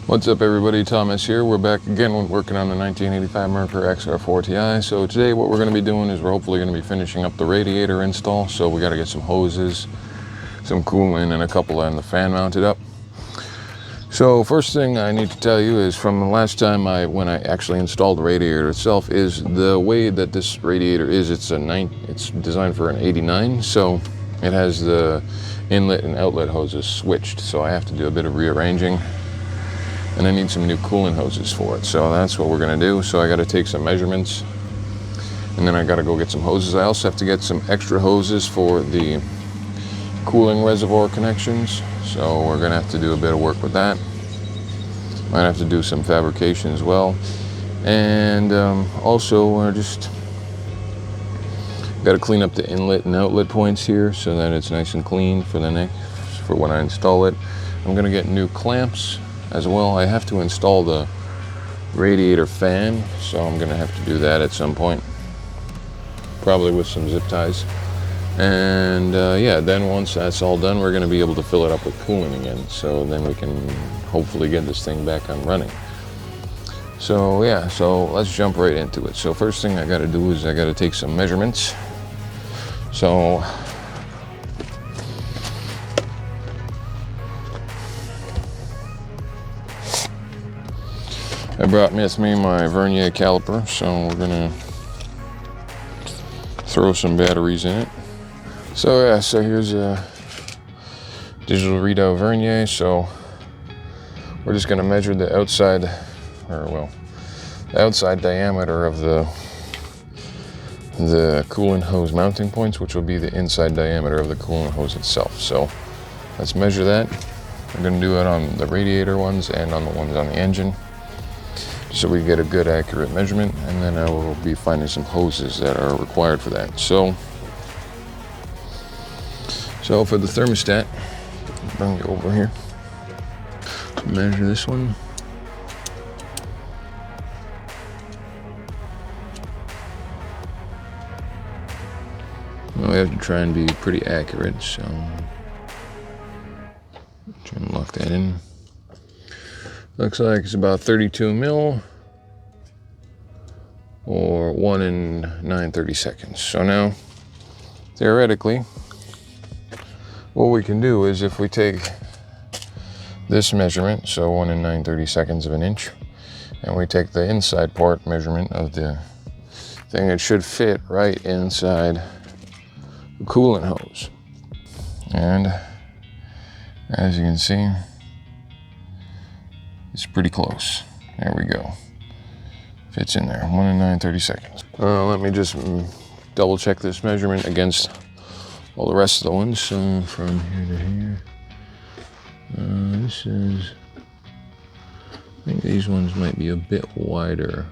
What's up everybody, Thomas here. We're back again working on the 1985 Merkur XR4Ti. So today what we're going to be doing is we're hopefully going to be finishing up the radiator install. So we got to get some hoses, some coolant, and a couple on the fan mounted up. So first thing I need to tell you is from the last time when I actually installed the radiator itself, is the way that this radiator is, it's designed for an 89, so it has the inlet and outlet hoses switched. So I have to do a bit of rearranging. And I need some new coolant hoses for it. So that's what we're gonna do. So I gotta take some measurements and then I gotta go get some hoses. I also have to get some extra hoses for the cooling reservoir connections. So we're gonna have to do a bit of work with that. Might have to do some fabrication as well. And also we're just gotta clean up the inlet and outlet points here so that it's nice and clean for when I install it. I'm gonna get new clamps as well. I have to install the radiator fan, so I'm gonna have to do that at some point, probably with some zip ties. And yeah, then once that's all done, we're gonna be able to fill it up with coolant again, so then we can hopefully get this thing back on running. So yeah, so let's jump right into it. So first thing I gotta do is I gotta take some measurements. So I brought with me my vernier caliper, so we're gonna throw some batteries in it. So yeah, so here's a digital readout vernier. So we're just gonna measure the outside, the outside diameter of the coolant hose mounting points, which will be the inside diameter of the coolant hose itself. So let's measure that. We're gonna do it on the radiator ones and on the ones on the engine, so we get a good accurate measurement, and then I will be finding some hoses that are required for that. So for the thermostat, bring it over here, measure this one. Well, we have to try and be pretty accurate, so try and lock that in. Looks like it's about 32 mil, or 1 in 9/32. So now, theoretically, what we can do is if we take this measurement, so 1 in 9/32 of an inch, and we take the inside part measurement of the thing, it should fit right inside the coolant hose. And as you can see, it's pretty close. There we go. Fits in there. 1 in 9/32. Let me just double check this measurement against all the rest of the ones. So from here to here, this is, I think these ones might be a bit wider.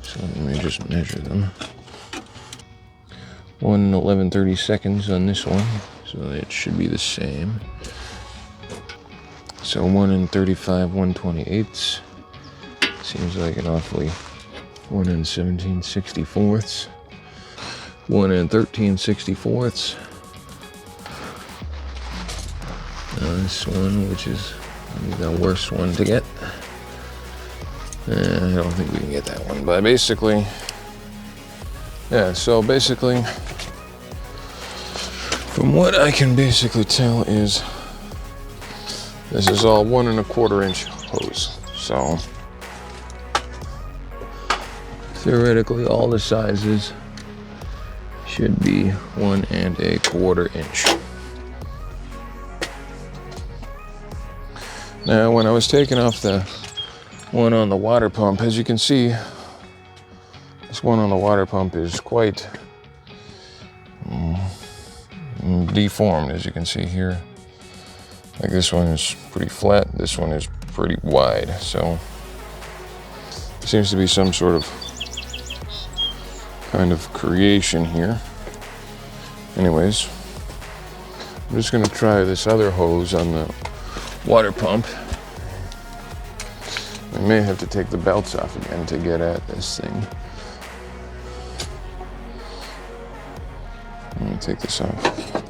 So let me just measure them. 1 in 11/32 on this one, so it should be the same. So 1 in 35 1/28. Seems like an awfully 1 in 17/64. 1 in 13/64. This one, which is the worst one to get. I don't think we can get that one, but basically, yeah, so basically, from what I can basically tell is this is all 1 1/4 inch hose. So theoretically, all the sizes should be 1 1/4 inch. Now, when I was taking off the one on the water pump, as you can see, this one on the water pump is quite deformed, as you can see here. Like this one is pretty flat, this one is pretty wide. So there seems to be some sort of kind of creation here. Anyways, I'm just gonna try this other hose on the water pump. I may have to take the belts off again to get at this thing. Let me take this off.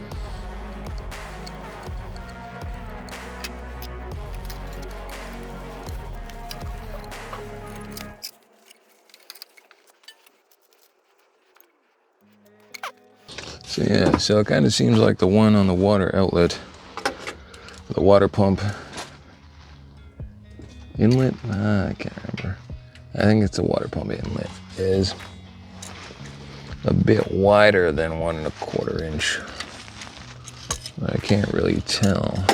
So yeah, so it kind of seems like the one on the water outlet, the water pump inlet, I can't remember. I think it's the water pump inlet, is a bit wider than 1 1/4 inch. I can't really tell.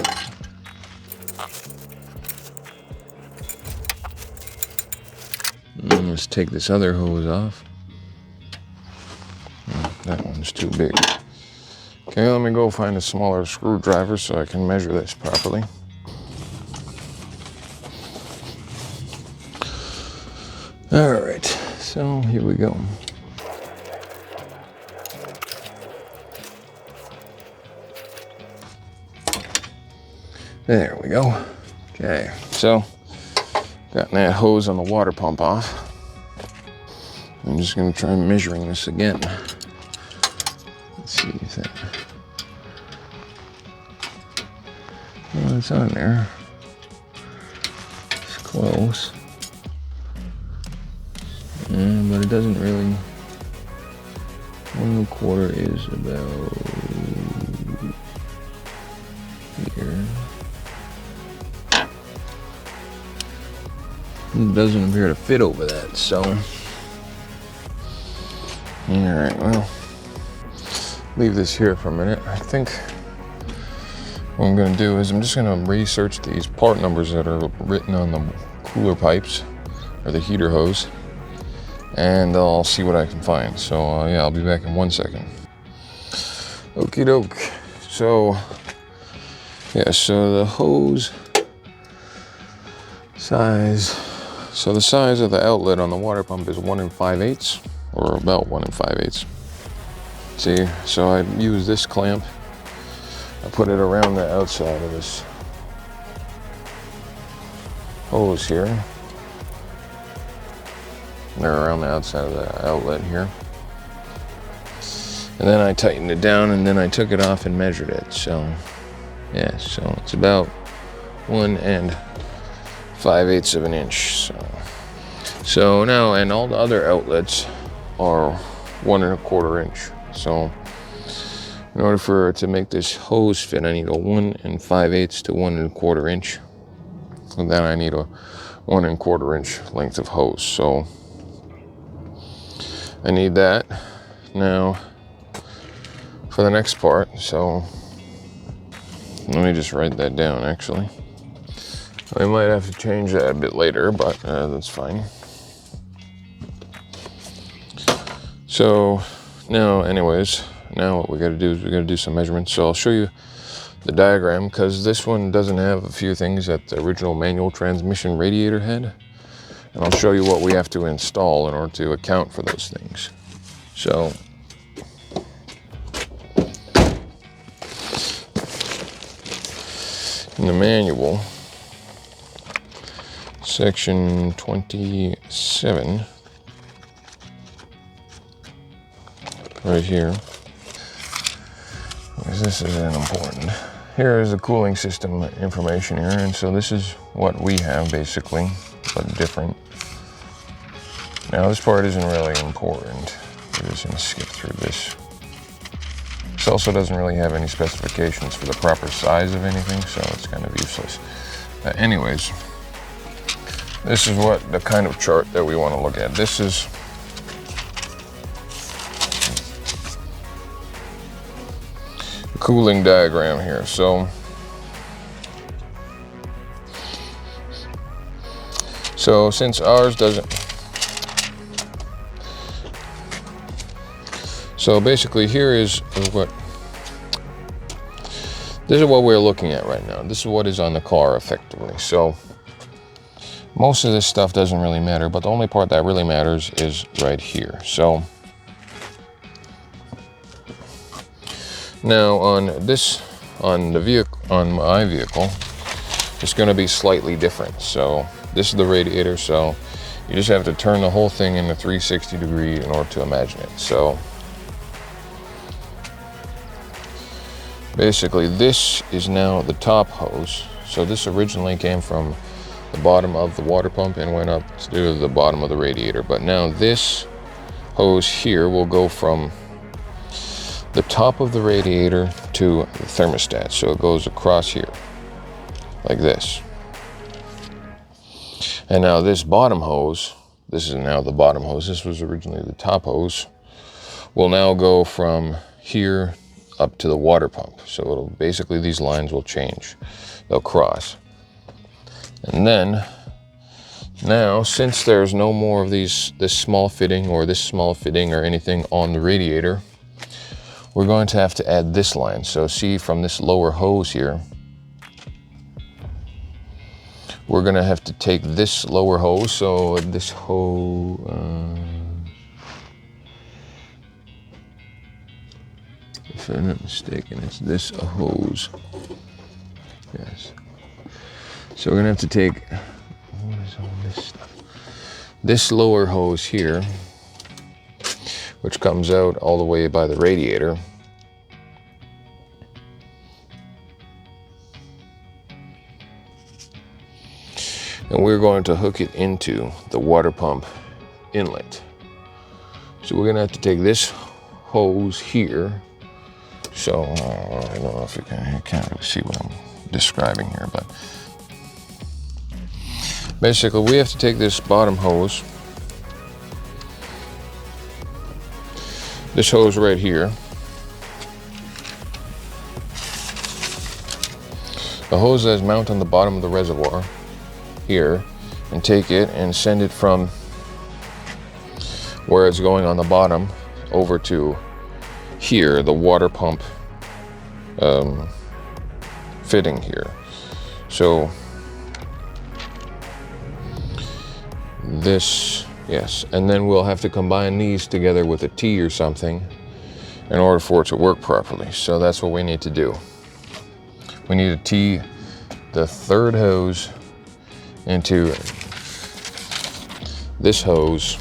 Let's take this other hose off. That one's too big. Okay, let me go find a smaller screwdriver so I can measure this properly. All right, so here we go. There we go. Okay, so got that hose on the water pump off. I'm just gonna try measuring this again. Let's see if that, well, it's on there. It's close. But it doesn't really, 1 1/4 is about here. It doesn't appear to fit over that, so. Alright, well, leave this here for a minute. I think what I'm going to do is I'm just going to research these part numbers that are written on the cooler pipes, or the heater hose, and I'll see what I can find. So yeah, I'll be back in 1 second. Okie doke. So yeah, so the hose size, so the size of the outlet on the water pump is 1 5/8, or about 1 5/8. See, so I use this clamp, I put it around the outside of this hose here. They're around the outside of the outlet here. And then I tightened it down, and then I took it off and measured it. So yeah, so it's about 1 5/8 of an inch. So now, and all the other outlets are 1 1/4 inch. So in order for to make this hose fit, I need a 1 5/8 to 1 1/4 inch. And then I need a 1 1/4 inch length of hose. So I need that now for the next part. So let me just write that down. Actually, I might have to change that a bit later, but that's fine. So now, anyways, now what we got to do is we got to do some measurements. So I'll show you the diagram, because this one doesn't have a few things that the original manual transmission radiator had. And I'll show you what we have to install in order to account for those things. So in the manual, section 27, right here, because this isn't important. Here is the cooling system information here, and so this is what we have basically, but different. Now this part isn't really important. We're just gonna skip through this. This also doesn't really have any specifications for the proper size of anything, so it's kind of useless. Anyways, this is what the kind of chart that we want to look at. This is the cooling diagram here. So since ours doesn't, so basically here is what, this is what we're looking at right now. This is what is on the car effectively. So most of this stuff doesn't really matter, but the only part that really matters is right here. So now on the vehicle, on my vehicle, it's going to be slightly different. So this is the radiator, so you just have to turn the whole thing into 360 degree in order to imagine it. So basically this is now the top hose. So this originally came from the bottom of the water pump and went up to the bottom of the radiator. But now this hose here will go from the top of the radiator to the thermostat. So it goes across here, like this. And now this bottom hose, this is now the bottom hose, this was originally the top hose, will now go from here up to the water pump. So it'll basically, these lines will change, they'll cross. And then now, since there's no more of this small fitting or anything on the radiator, we're going to have to add this line. So see, from this lower hose here, we're going to have to take this lower hose. So this hose, if I'm not mistaken, it's this hose. Yes. So we're going to have to take, what is all this stuff? This lower hose here, which comes out all the way by the radiator. And we're going to hook it into the water pump inlet. So we're gonna have to take this hose here. So I don't know if you can't really see what I'm describing here, but basically we have to take this bottom hose, this hose right here, the hose that's mounted on the bottom of the reservoir here, and take it and send it from where it's going on the bottom over to here, the water pump fitting here. So this, yes, and then we'll have to combine these together with a T or something in order for it to work properly. So that's what we need to do. We need to T the third hose into this hose,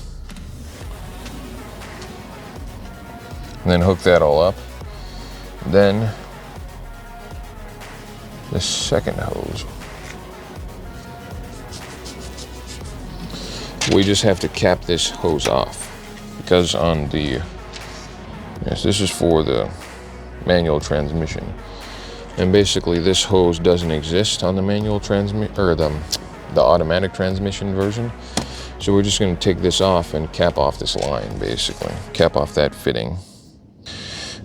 and then hook that all up. Then the second hose, we just have to cap this hose off, because on the, yes, this is for the manual transmission, and basically this hose doesn't exist on the manual transmit, or the automatic transmission version. So we're just going to take this off and cap off this line, basically cap off that fitting,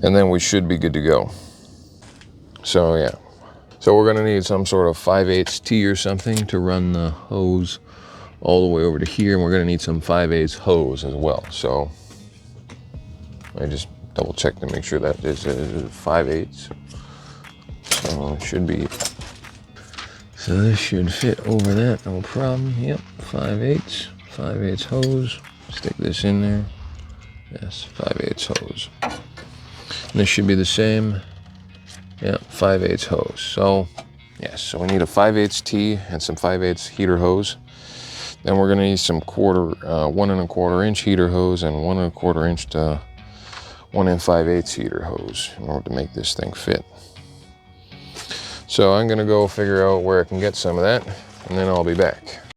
and then we should be good to go. So yeah, so we're going to need some sort of 5/8 T or something to run the hose all the way over to here, and we're going to need some 5/8 hose as well. So I just double check to make sure that this is 5/8. So it should be, so this should fit over that, no problem. Yep, 5/8 hose. Stick this in there. Yes, 5/8 hose. And this should be the same. Yep, 5/8 hose. So yes, so we need a 5/8 T and some 5/8 heater hose. Then we're gonna need some 1 1/4 inch heater hose and 1 1/4 inch to 1 5/8 heater hose in order to make this thing fit. So I'm gonna go figure out where I can get some of that, and then I'll be back.